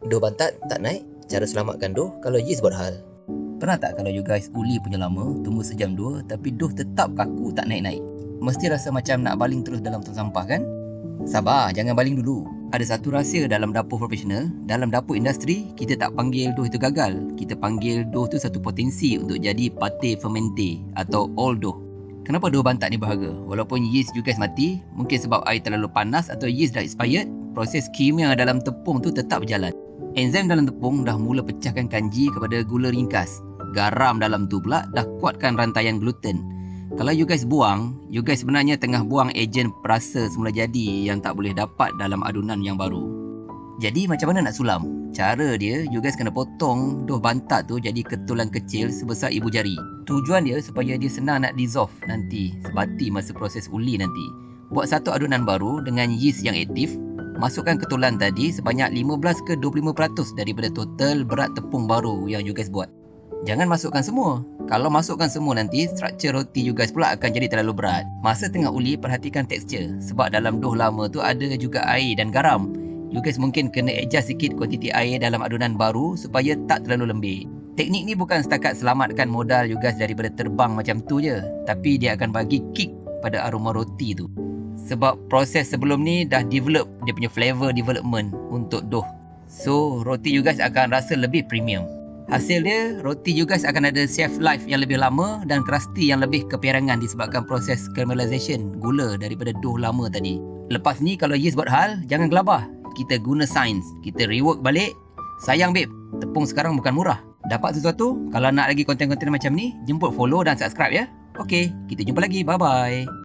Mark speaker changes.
Speaker 1: Dough bantat tak naik, cara selamatkan dough kalau yeast buat hal.
Speaker 2: Pernah tak kalau you guys uli punya lama, tunggu sejam dua tapi dough tetap kaku tak naik-naik? Mesti rasa macam nak baling terus dalam tong sampah kan? Sabar, jangan baling dulu. Ada satu rahsia dalam dapur profesional. Dalam dapur industri, kita tak panggil dough itu gagal. Kita panggil dough tu satu potensi untuk jadi pate fermente atau old dough. Kenapa dough bantat ni berharga? Walaupun yeast you guys mati, mungkin sebab air terlalu panas atau yeast dah expired, proses kimia dalam tepung tu tetap berjalan. Enzim dalam tepung dah mula pecahkan kanji kepada gula ringkas. Garam dalam tu pula dah kuatkan rantaian gluten. Kalau you guys buang, you guys sebenarnya tengah buang ejen perasa semula jadi yang tak boleh dapat dalam adunan yang baru. Jadi macam mana nak sulam? Cara dia, you guys kena potong dough bantat tu jadi ketulan kecil sebesar ibu jari. Tujuan dia supaya dia senang nak dissolve nanti, sebati masa proses uli nanti. Buat satu adunan baru dengan yeast yang aktif. Masukkan ketulan tadi sebanyak 15 ke 25% daripada total berat tepung baru yang you guys buat. Jangan masukkan semua. Kalau masukkan semua nanti, struktur roti you guys pula akan jadi terlalu berat. Masa tengah uli, perhatikan tekstur. Sebab dalam dough lama tu ada juga air dan garam. You guys mungkin kena adjust sikit kuantiti air dalam adunan baru supaya tak terlalu lembik. Teknik ni bukan setakat selamatkan modal you guys daripada terbang macam tu je. Tapi dia akan bagi kick pada aroma roti tu. Sebab proses sebelum ni dah develop dia punya flavor development untuk dough. So, roti you guys akan rasa lebih premium. Hasil dia, roti you guys akan ada shelf life yang lebih lama dan crusty yang lebih keperangan disebabkan proses caramelization gula daripada dough lama tadi. Lepas ni kalau yeast buat hal, jangan gelabah. Kita guna sains. Kita rework balik. Sayang babe, tepung sekarang bukan murah. Dapat sesuatu? Kalau nak lagi konten-konten macam ni, jemput follow dan subscribe ya. Okey, kita jumpa lagi. Bye-bye.